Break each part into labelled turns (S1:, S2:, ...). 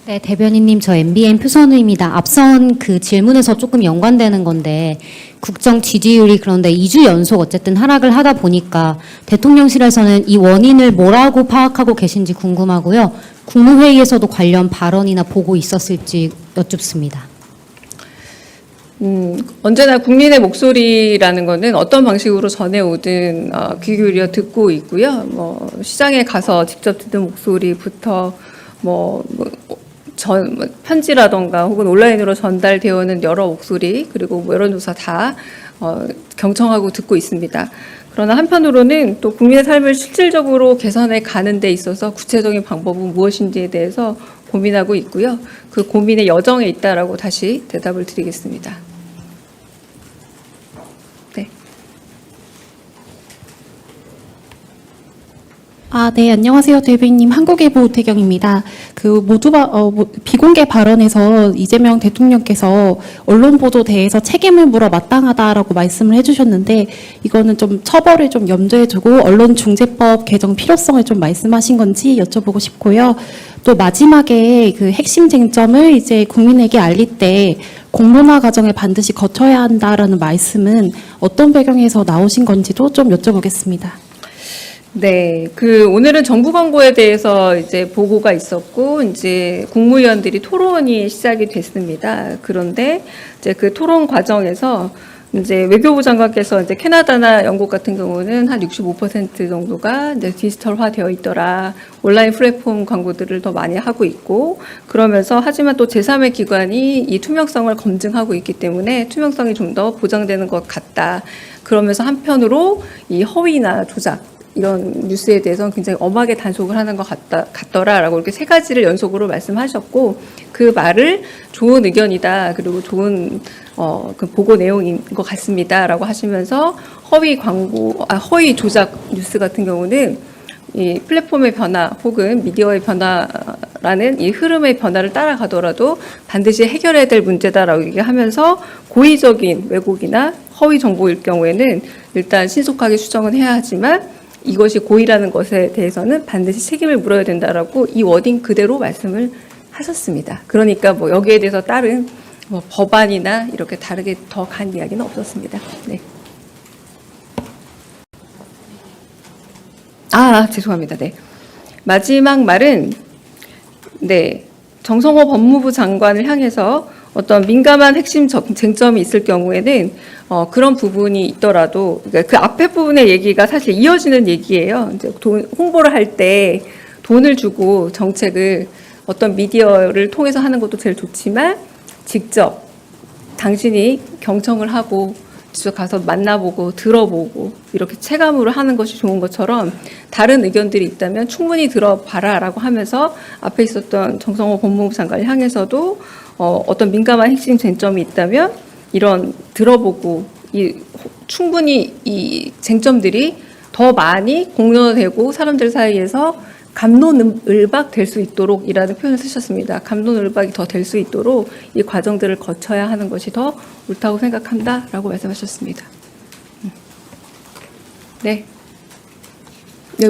S1: 네, 대변인님, 저 MBN 표선우입니다. 앞선 그 질문에서 조금 연관되는 건데, 국정 지지율이 그런데 2주 연속 어쨌든 하락을 하다 보니까 대통령실에서는 이 원인을 뭐라고 파악하고 계신지 궁금하고요. 국무회의에서도 관련 발언이나 보고 있었을지 여쭙습니다.
S2: 언제나 국민의 목소리라는 거는 어떤 방식으로 전해오든 귀 기울여 듣고 있고요. 시장에 가서 직접 듣는 목소리부터 편지라던가 혹은 온라인으로 전달되어 오는 여러 목소리, 그리고 여론조사 다 경청하고 듣고 있습니다. 그러나 한편으로는 또 국민의 삶을 실질적으로 개선해 가는 데 있어서 구체적인 방법은 무엇인지에 대해서 고민하고 있고요. 그 고민의 여정에 있다라고 다시 대답을 드리겠습니다. 네.
S3: 네, 안녕하세요. 대변인님, 한국일보 오태경입니다. 비공개 발언에서 이재명 대통령께서 언론 보도 대해서 책임을 물어 마땅하다라고 말씀을 해주셨는데, 이거는 좀 처벌을 좀 염두에 두고 언론중재법 개정 필요성을 좀 말씀하신 건지 여쭤보고 싶고요. 또 마지막에 그 핵심 쟁점을 이제 국민에게 알릴 때 공론화 과정을 반드시 거쳐야 한다라는 말씀은 어떤 배경에서 나오신 건지도 좀 여쭤보겠습니다.
S2: 네, 오늘은 정부 광고에 대해서 이제 보고가 있었고, 이제 국무위원들이 토론이 시작이 됐습니다. 그런데 이제 그 토론 과정에서 이제 외교부 장관께서 이제 캐나다나 영국 같은 경우는 한 65% 정도가 이제 디지털화 되어 있더라. 온라인 플랫폼 광고들을 더 많이 하고 있고, 그러면서 하지만 또 제3의 기관이 이 투명성을 검증하고 있기 때문에 투명성이 좀 더 보장되는 것 같다. 그러면서 한편으로 이 허위나 조작, 이런 뉴스에 대해서는 굉장히 엄하게 단속을 하는 것 같더라라고 이렇게 세 가지를 연속으로 말씀하셨고, 그 말을 좋은 의견이다, 그리고 좋은 그 보고 내용인 것 같습니다라고 하시면서 허위 조작 뉴스 같은 경우는 이 플랫폼의 변화 혹은 미디어의 변화라는 이 흐름의 변화를 따라가더라도 반드시 해결해야 될 문제다라고 얘기하면서 고의적인 왜곡이나 허위 정보일 경우에는 일단 신속하게 수정은 해야 하지만 이것이 고의라는 것에 대해서는 반드시 책임을 물어야 된다라고 이 워딩 그대로 말씀을 하셨습니다. 그러니까 여기에 대해서 다른 법안이나 이렇게 다르게 더 간 이야기는 없었습니다. 네. 죄송합니다. 네. 마지막 말은 정성호 법무부 장관을 향해서 어떤 민감한 핵심 쟁점이 있을 경우에는 그런 부분이 있더라도, 그러니까 그 앞에 부분의 얘기가 사실 이어지는 얘기예요. 이제 홍보를 할 때 돈을 주고 정책을 어떤 미디어를 통해서 하는 것도 제일 좋지만 직접 당신이 경청을 하고 직접 가서 만나보고 들어보고 이렇게 체감으로 하는 것이 좋은 것처럼 다른 의견들이 있다면 충분히 들어봐라라고 하면서 앞에 있었던 정성호 법무부 장관을 향해서도 어떤 민감한 핵심 쟁점이 있다면 이런 들어보고 충분히 이 쟁점들이 더 많이 공론화되고 사람들 사이에서 갑론을박 될 수 있도록 이라는 표현을 쓰셨습니다. 갑론을박이 더 될 수 있도록 이 과정들을 거쳐야 하는 것이 더 옳다고 생각한다라고 말씀하셨습니다. 네.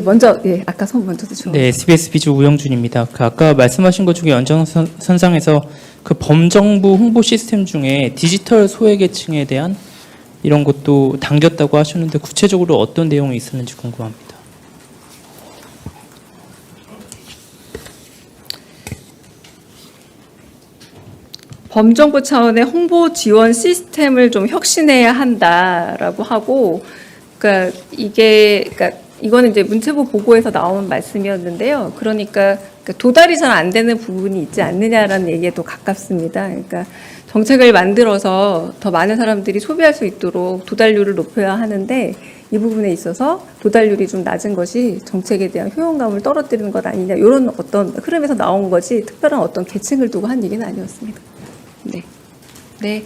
S2: 먼저, 아까 손 먼저 드시고.
S4: 네, SBS 비주 우영준입니다. 아까 말씀하신 것 중에 연장선상에서 그 범정부 홍보 시스템 중에 디지털 소외계층에 대한 이런 것도 당겼다고 하셨는데 구체적으로 어떤 내용이 있었는지 궁금합니다.
S2: 범정부 차원의 홍보 지원 시스템을 좀 혁신해야 한다라고 하고, 그러니까 이거는 이제 문체부 보고에서 나온 말씀이었는데요. 그러니까 도달이 잘 안 되는 부분이 있지 않느냐라는 얘기에도 가깝습니다. 그러니까 정책을 만들어서 더 많은 사람들이 소비할 수 있도록 도달률을 높여야 하는데 이 부분에 있어서 도달률이 좀 낮은 것이 정책에 대한 효용감을 떨어뜨리는 것 아니냐, 이런 어떤 흐름에서 나온 거지 특별한 어떤 계층을 두고 한 얘기는 아니었습니다. 네.